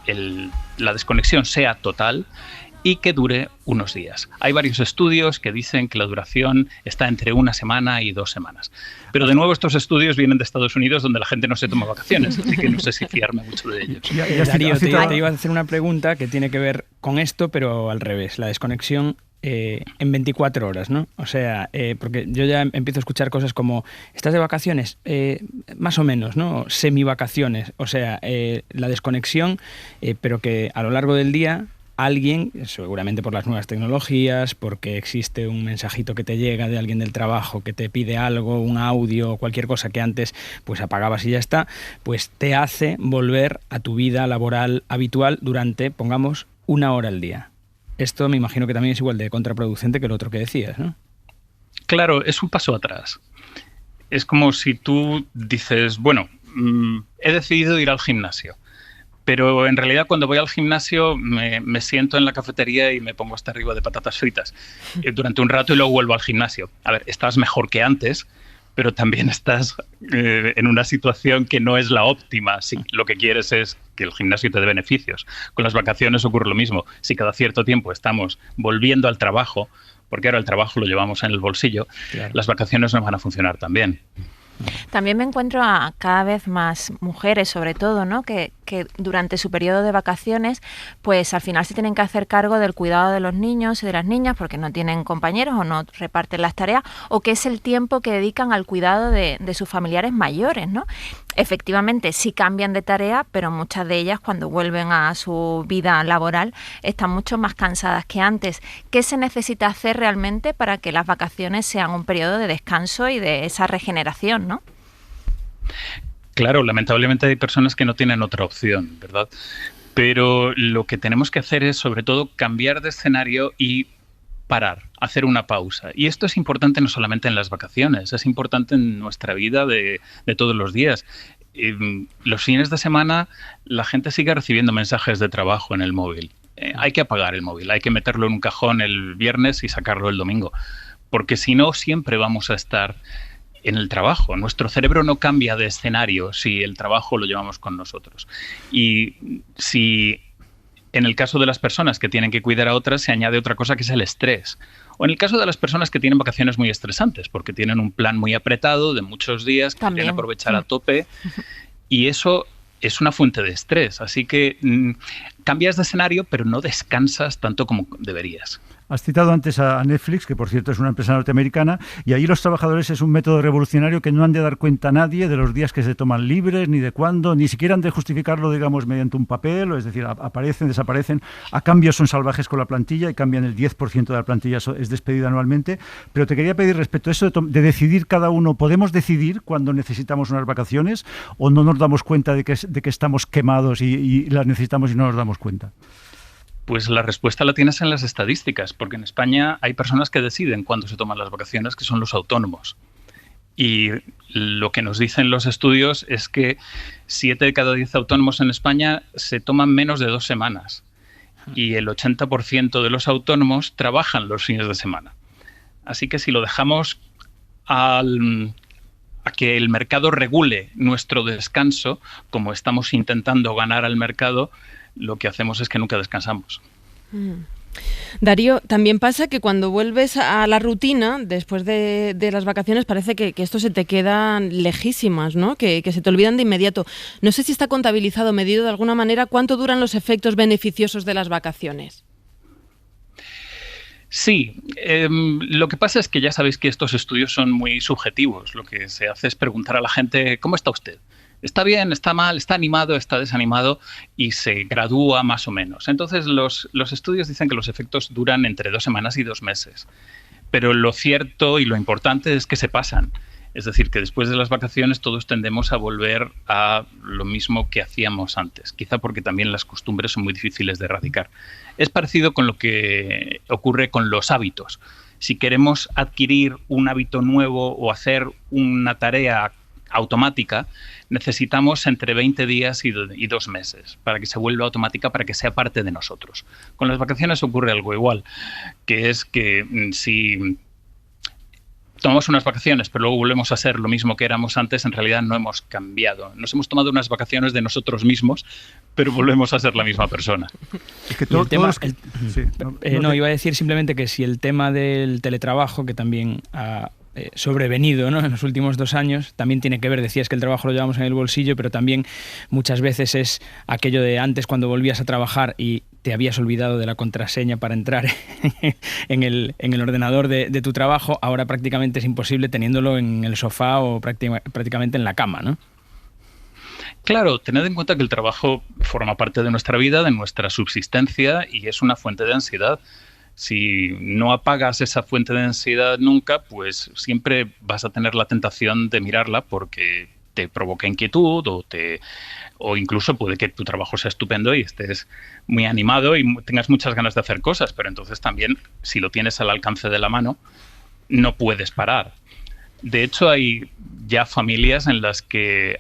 la desconexión sea total y que dure unos días. Hay varios estudios que dicen que la duración está entre 1 semana y 2 semanas. Pero de nuevo estos estudios vienen de Estados Unidos, donde la gente no se toma vacaciones, así que no sé si fiarme mucho de ellos. Darío, te iba a hacer una pregunta que tiene que ver con esto, pero al revés, la desconexión en 24 horas, ¿no? O sea, porque yo ya empiezo a escuchar cosas como, ¿estás de vacaciones? Más o menos, ¿no? Semivacaciones, o sea, la desconexión, pero que a lo largo del día alguien, seguramente por las nuevas tecnologías, porque existe un mensajito que te llega de alguien del trabajo que te pide algo, un audio, cualquier cosa que antes pues apagabas y ya está, pues te hace volver a tu vida laboral habitual durante, pongamos, 1 hora al día. Esto me imagino que también es igual de contraproducente que lo otro que decías, ¿no? Claro, es un paso atrás. Es como si tú dices, bueno, he decidido ir al gimnasio, pero en realidad cuando voy al gimnasio me siento en la cafetería y me pongo hasta arriba de patatas fritas durante un rato y luego vuelvo al gimnasio. A ver, estás mejor que antes, pero también estás en una situación que no es la óptima. Si lo que quieres es que el gimnasio te dé beneficios. Con las vacaciones ocurre lo mismo. Si cada cierto tiempo estamos volviendo al trabajo, porque ahora el trabajo lo llevamos en el bolsillo, claro, las vacaciones no van a funcionar tan bien. También me encuentro a cada vez más mujeres, sobre todo, ¿no? que que durante su periodo de vacaciones, pues al final se tienen que hacer cargo del cuidado de los niños y de las niñas porque no tienen compañeros o no reparten las tareas, o que es el tiempo que dedican al cuidado de sus familiares mayores, ¿no? Efectivamente, sí cambian de tarea, pero muchas de ellas cuando vuelven a su vida laboral están mucho más cansadas que antes. ¿Qué se necesita hacer realmente para que las vacaciones sean un periodo de descanso y de esa regeneración, ¿no? Claro, lamentablemente hay personas que no tienen otra opción, ¿verdad? Pero lo que tenemos que hacer es, sobre todo, cambiar de escenario y parar, hacer una pausa. Y esto es importante no solamente en las vacaciones, es importante en nuestra vida de todos los días. Los fines de semana la gente sigue recibiendo mensajes de trabajo en el móvil. Hay que apagar el móvil, hay que meterlo en un cajón el viernes y sacarlo el domingo, porque si no siempre vamos a estar en el trabajo. Nuestro cerebro no cambia de escenario si el trabajo lo llevamos con nosotros. Y si en el caso de las personas que tienen que cuidar a otras se añade otra cosa que es el estrés. O en el caso de las personas que tienen vacaciones muy estresantes, porque tienen un plan muy apretado de muchos días, que quieren aprovechar a tope, y eso es una fuente de estrés. Así que cambias de escenario, pero no descansas tanto como deberías. Has citado antes a Netflix, que por cierto es una empresa norteamericana, y ahí los trabajadores es un método revolucionario que no han de dar cuenta a nadie de los días que se toman libres, ni de cuándo, ni siquiera han de justificarlo, digamos, mediante un papel, es decir, aparecen, desaparecen, a cambio son salvajes con la plantilla y cambian el 10% de la plantilla, es despedida anualmente. Pero te quería pedir respecto a eso de decidir cada uno, ¿podemos decidir cuando necesitamos unas vacaciones o no nos damos cuenta de que estamos quemados y las necesitamos y no nos damos cuenta? Pues la respuesta la tienes en las estadísticas, porque en España hay personas que deciden cuándo se toman las vacaciones, que son los autónomos. Y lo que nos dicen los estudios es que 7 de cada 10 autónomos en España se toman menos de 2 semanas. Y el 80% de los autónomos trabajan los fines de semana. Así que si lo dejamos a que el mercado regule nuestro descanso, como estamos intentando ganar al mercado, lo que hacemos es que nunca descansamos. Darío, también pasa que cuando vuelves a la rutina, después de las vacaciones, parece que esto se te quedan lejísimas, ¿no? Que se te olvidan de inmediato. No sé si está contabilizado, medido de alguna manera, ¿cuánto duran los efectos beneficiosos de las vacaciones? Sí, lo que pasa es que ya sabéis que estos estudios son muy subjetivos. Lo que se hace es preguntar a la gente, ¿cómo está usted? ¿Está bien? ¿Está mal? ¿Está animado? ¿Está desanimado? Y se gradúa más o menos. Entonces los estudios dicen que los efectos duran entre 2 semanas y 2 meses. Pero lo cierto y lo importante es que se pasan. Es decir, que después de las vacaciones todos tendemos a volver a lo mismo que hacíamos antes. Quizá porque también las costumbres son muy difíciles de erradicar. Es parecido con lo que ocurre con los hábitos. Si queremos adquirir un hábito nuevo o hacer una tarea automática, necesitamos entre 20 días y 2 meses para que se vuelva automática, para que sea parte de nosotros. Con las vacaciones ocurre algo igual, que es que si tomamos unas vacaciones pero luego volvemos a ser lo mismo que éramos antes, en realidad no hemos cambiado. Nos hemos tomado unas vacaciones de nosotros mismos, pero volvemos a ser la misma persona. Es que iba a decir simplemente que si el tema del teletrabajo, que también ha sobrevenido, ¿no?, en los últimos 2 años, también tiene que ver, decías que el trabajo lo llevamos en el bolsillo, pero también muchas veces es aquello de antes cuando volvías a trabajar y te habías olvidado de la contraseña para entrar en el ordenador de tu trabajo, ahora prácticamente es imposible teniéndolo en el sofá o prácticamente en la cama, ¿no? Claro, tened en cuenta que el trabajo forma parte de nuestra vida, de nuestra subsistencia, y es una fuente de ansiedad. Si no apagas esa fuente de ansiedad nunca, pues siempre vas a tener la tentación de mirarla porque te provoca inquietud o incluso puede que tu trabajo sea estupendo y estés muy animado y tengas muchas ganas de hacer cosas, pero entonces también, si lo tienes al alcance de la mano, no puedes parar. De hecho, hay ya familias en las que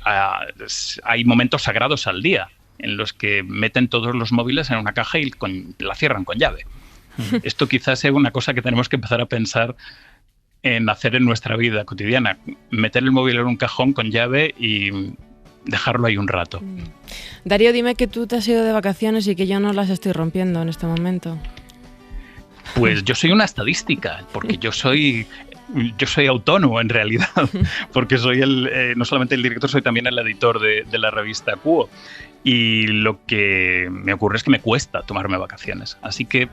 hay momentos sagrados al día, en los que meten todos los móviles en una caja y la cierran con llave. Esto quizás sea una cosa que tenemos que empezar a pensar en hacer en nuestra vida cotidiana. Meter el móvil en un cajón con llave y dejarlo ahí un rato. Darío, dime que tú te has ido de vacaciones y que yo no las estoy rompiendo en este momento. Pues yo soy una estadística, porque yo soy autónomo en realidad, porque soy no solamente el director, soy también el editor de la revista Quo. y lo que me ocurre es que me cuesta tomarme vacaciones. Así que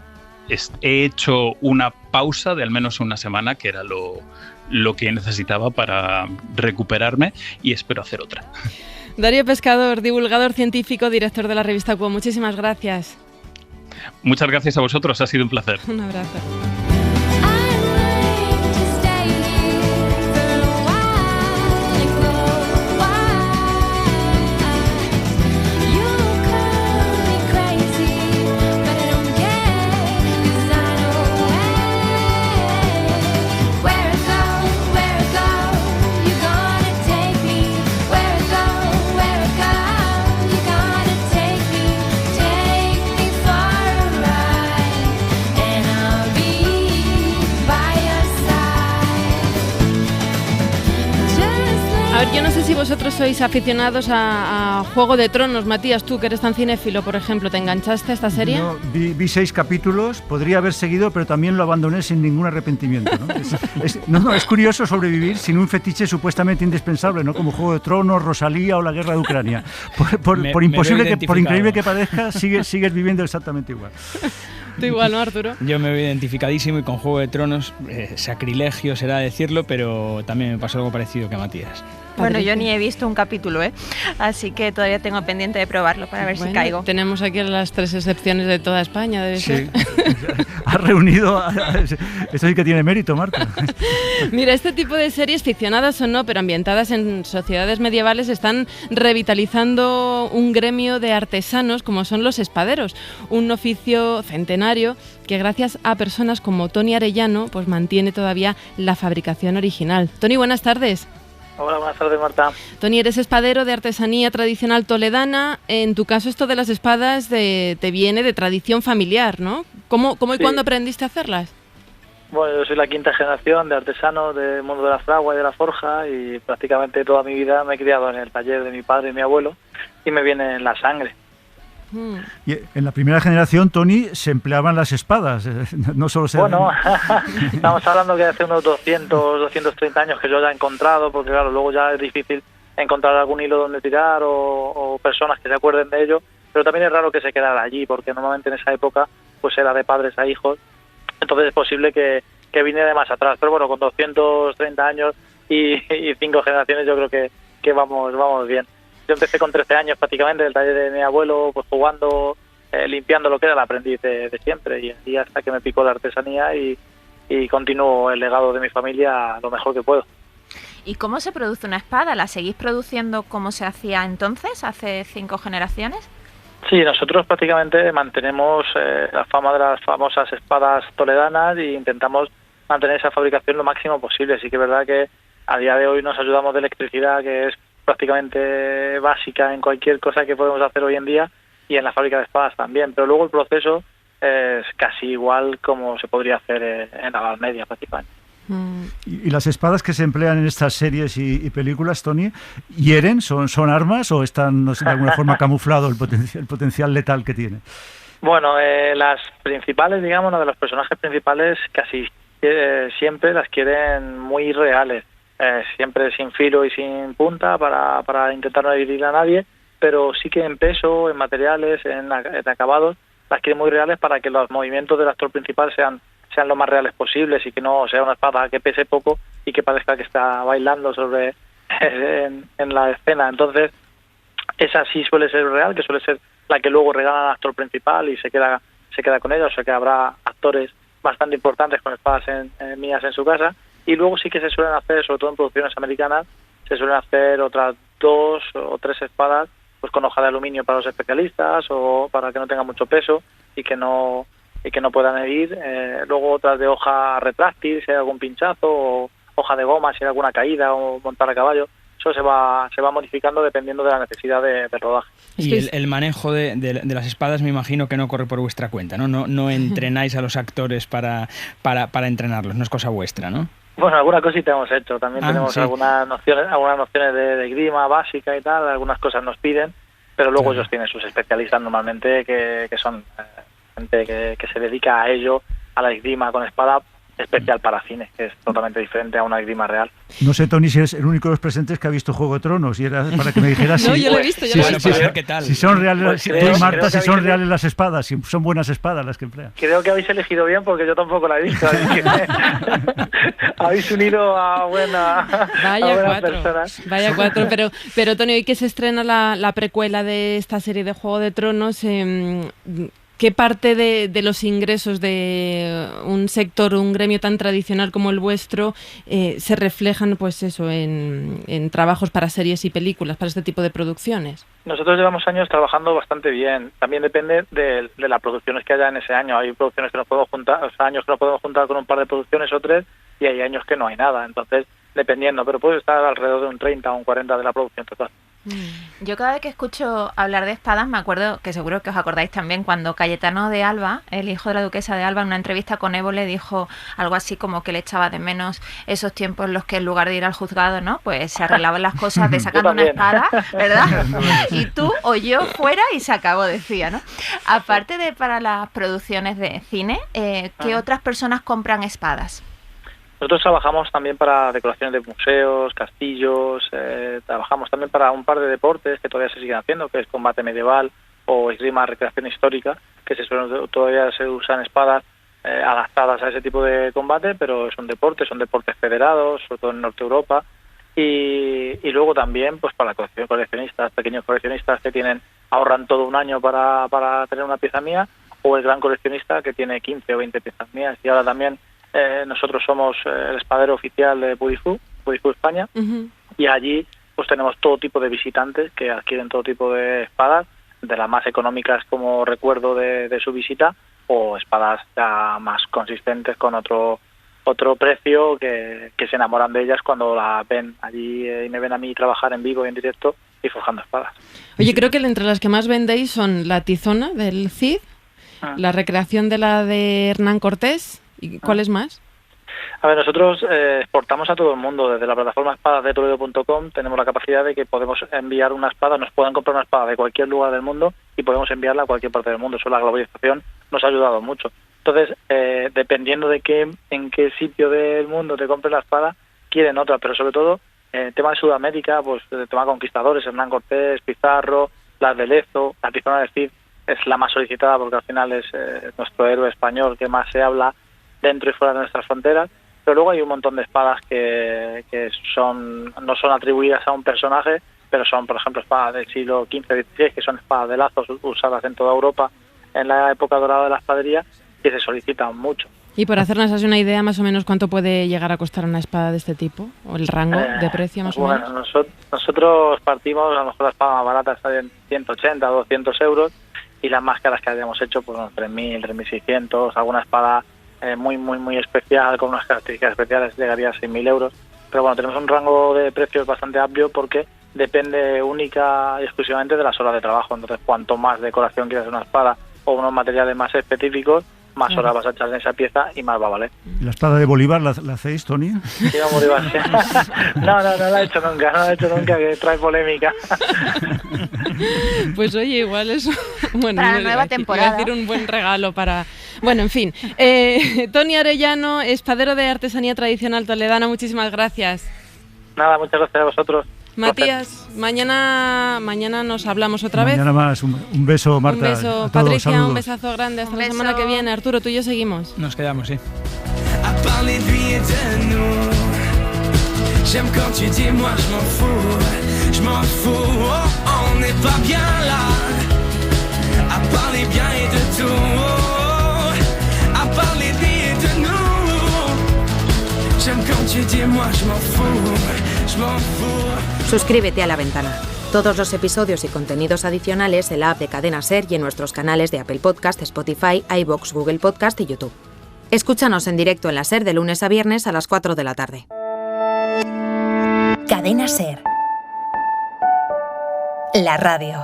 he hecho una pausa de al menos una semana, que era lo que necesitaba para recuperarme, y espero hacer otra. Darío Pescador, divulgador científico, director de la revista Quo. Muchísimas gracias. Muchas gracias a vosotros, ha sido un placer. Un abrazo. Yo no sé si vosotros sois aficionados a Juego de Tronos. Matías, tú que eres tan cinéfilo, por ejemplo, ¿te enganchaste a esta serie? No, vi 6 capítulos, podría haber seguido, pero también lo abandoné sin ningún arrepentimiento, ¿no? Es curioso sobrevivir sin un fetiche supuestamente indispensable, ¿no? Como Juego de Tronos, Rosalía o la guerra de Ucrania. Por increíble que parezca, sigues viviendo exactamente igual. Tú igual, ¿no, Arturo? Yo me veo identificadísimo y con Juego de Tronos, sacrilegio será decirlo, pero también me pasó algo parecido que a Matías. Bueno, yo ni he visto un capítulo, así que todavía tengo pendiente de probarlo para ver si caigo. Tenemos aquí las 3 excepciones de toda España, debe ser. Has reunido... Esto sí que tiene mérito, Marta. Mira, este tipo de series, ficcionadas o no, pero ambientadas en sociedades medievales, están revitalizando un gremio de artesanos como son los espaderos, un oficio centenario que gracias a personas como Toni Arellano pues mantiene todavía la fabricación original. Toni, buenas tardes. Hola, buenas tardes, Marta. Toni, eres espadero de artesanía tradicional toledana. En tu caso, esto de las espadas te viene de tradición familiar, ¿no? ¿Cómo y cuándo aprendiste a hacerlas? Bueno, yo soy la 5ª generación de artesanos del mundo de la fragua y de la forja, y prácticamente toda mi vida me he criado en el taller de mi padre y mi abuelo, y me viene en la sangre. Y en la primera generación, Toni, se empleaban las espadas, no solo se... Bueno, estamos hablando que hace unos 230 años que yo ya he encontrado, porque claro, luego ya es difícil encontrar algún hilo donde tirar o personas que se acuerden de ello, pero también es raro que se quedara allí, porque normalmente en esa época pues era de padres a hijos, entonces es posible que viniera de más atrás, pero bueno, con 230 años y 5 generaciones yo creo que vamos bien. Yo empecé con 13 años prácticamente en el taller de mi abuelo, pues jugando, limpiando lo que era el aprendiz de siempre, y hasta que me picó la artesanía y continúo el legado de mi familia lo mejor que puedo. ¿Y cómo se produce una espada? ¿La seguís produciendo como se hacía entonces, hace 5 generaciones? Sí, nosotros prácticamente mantenemos la fama de las famosas espadas toledanas e intentamos mantener esa fabricación lo máximo posible. Sí que es verdad que a día de hoy nos ayudamos de electricidad, que es prácticamente básica en cualquier cosa que podemos hacer hoy en día, y en la fábrica de espadas también, pero luego el proceso es casi igual como se podría hacer en la Edad Media prácticamente. ¿Y las espadas que se emplean en estas series y películas, Toni, hieren? ¿Son armas o están, no sé, de alguna forma camuflado el potencial letal que tiene? Bueno, las principales, digamos, de los personajes principales casi siempre las quieren muy reales. Siempre sin filo y sin punta para intentar no herir a nadie, pero sí que en peso, en materiales, en acabados, las quieren muy reales para que los movimientos del actor principal sean lo más reales posibles y que no sea una espada que pese poco y que parezca que está bailando en la escena. Entonces, esa sí suele ser real, que suele ser la que luego regala al actor principal y se queda con ella, o sea que habrá actores bastante importantes con espadas mías en su casa. Y luego sí que se suelen hacer, sobre todo en producciones americanas, se suelen hacer otras 2 o 3 espadas pues con hoja de aluminio para los especialistas o para que no tenga mucho peso y que no puedan herir. Luego otras de hoja retráctil si hay algún pinchazo, o hoja de goma si hay alguna caída o montar a caballo. Eso se va modificando dependiendo de la necesidad de rodaje. Y el manejo de las espadas me imagino que no corre por vuestra cuenta, ¿no? No entrenáis a los actores para entrenarlos, no es cosa vuestra, ¿no? Bueno, alguna cosita hemos hecho. También tenemos algunas nociones de esgrima básica y tal. Algunas cosas nos piden, pero luego ellos tienen sus especialistas normalmente que son gente que se dedica a ello, a la esgrima con espada especial para cine, que es totalmente diferente a una esgrima real. No sé, Tony, si eres el único de los presentes que ha visto Juego de Tronos, y era para que me dijeras no, yo lo he visto, si son reales, Pues tú y Marta, si son visto... reales las espadas, si son buenas espadas las que emplean. Creo que habéis elegido bien porque yo tampoco la he visto, así que habéis unido a buenas personas. Vaya cuatro, pero Tony, hoy que se estrena la precuela de esta serie de Juego de Tronos, ¿qué parte de los ingresos de un sector, un gremio tan tradicional como el vuestro, se reflejan pues eso en trabajos para series y películas, para este tipo de producciones? Nosotros llevamos años trabajando bastante bien. También depende de las producciones que haya en ese año. Hay producciones que nos podemos juntar, o sea, años que nos podemos juntar con un par de producciones o 3, y hay años que no hay nada. Entonces, dependiendo, pero puede estar alrededor de un 30 o un 40 de la producción total. Yo cada vez que escucho hablar de espadas me acuerdo, que seguro que os acordáis también, cuando Cayetano de Alba, el hijo de la duquesa de Alba, en una entrevista con Évole dijo algo así como que le echaba de menos esos tiempos en los que en lugar de ir al juzgado, ¿no? Pues se arreglaban las cosas de sacando una espada, ¿verdad? Y tú o yo fuera y se acabó, decía, ¿no? Aparte de para las producciones de cine, ¿qué otras personas compran espadas? Nosotros trabajamos también para decoraciones de museos, castillos, trabajamos también para un par de deportes que todavía se siguen haciendo, que es combate medieval o esgrima recreación histórica, que todavía se usan espadas adaptadas a ese tipo de combate, pero son deportes federados, sobre todo en Norte Europa, y luego también pues para coleccionistas, pequeños coleccionistas que ahorran todo un año para tener una pieza mía, o el gran coleccionista que tiene 15 o 20 piezas mías, y ahora también nosotros somos el espadero oficial de Budifú España, y allí pues tenemos todo tipo de visitantes que adquieren todo tipo de espadas, de las más económicas como recuerdo de su visita, o espadas ya más consistentes con otro precio, que se enamoran de ellas cuando las ven allí y me ven a mí trabajar en vivo y en directo y forjando espadas. Oye, creo que entre las que más vendéis son la tizona del Cid, la recreación de la de Hernán Cortés. ¿Y cuáles más? A ver, nosotros exportamos a todo el mundo. Desde la plataforma espadasdetoledo.com tenemos la capacidad de que podemos enviar una espada, nos puedan comprar una espada de cualquier lugar del mundo y podemos enviarla a cualquier parte del mundo. Eso, la globalización nos ha ayudado mucho. Entonces, dependiendo de en qué sitio del mundo te compres la espada, quieren otra, pero sobre todo, el tema de Sudamérica, pues el tema de conquistadores, Hernán Cortés, Pizarro, las de Lezo, la tizona del Cid es la más solicitada porque al final es nuestro héroe español que más se habla dentro y fuera de nuestras fronteras, pero luego hay un montón de espadas que no son atribuidas a un personaje, pero son, por ejemplo, espadas del siglo XV-XVI, que son espadas de lazos usadas en toda Europa en la época dorada de la espadería, que se solicitan mucho. Y por hacernos así una idea, más o menos, ¿cuánto puede llegar a costar una espada de este tipo? ¿O el rango de precio, más o menos? Bueno, nosotros partimos, a lo mejor la espada más barata está en 180 o 200 euros, y las más caras que hayamos hecho, pues unos 3.000, 3.600, alguna espada muy especial, con unas características especiales, llegaría a 6.000 euros. Pero bueno, tenemos un rango de precios bastante amplio porque depende única y exclusivamente de las horas de trabajo. Entonces, cuanto más decoración quieras una espada o unos materiales más específicos, más horas vas a echar en esa pieza y más va a valer. ¿La espada de Bolívar la hacéis, Tony? Sí, Bolívar, sí. No la he hecho nunca, que trae polémica. Pues oye, igual es para la nueva temporada. Iba a decir un buen regalo para... Bueno, en fin. Tony Arellano, espadero de artesanía tradicional toledana, muchísimas gracias. Nada, muchas gracias a vosotros. Matías, mañana nos hablamos otra vez. Mañana más. Un beso, Marta. Un beso, todos, Patricia, saludos. un besazo grande. Hasta la semana que viene. Arturo, tú y yo seguimos. Nos quedamos, sí. J'aime quand tu dis moi je m'en fous, on n'est pas bien là, à parler bien et de tout, à parler de lui et de nous. J'aime quand tu dis moi je m'en fous. Suscríbete a La Ventana. Todos los episodios y contenidos adicionales en la app de Cadena SER y en nuestros canales de Apple Podcast, Spotify, iVoox, Google Podcast y YouTube. Escúchanos en directo en la SER de lunes a viernes a las 4 de la tarde. Cadena SER. La radio.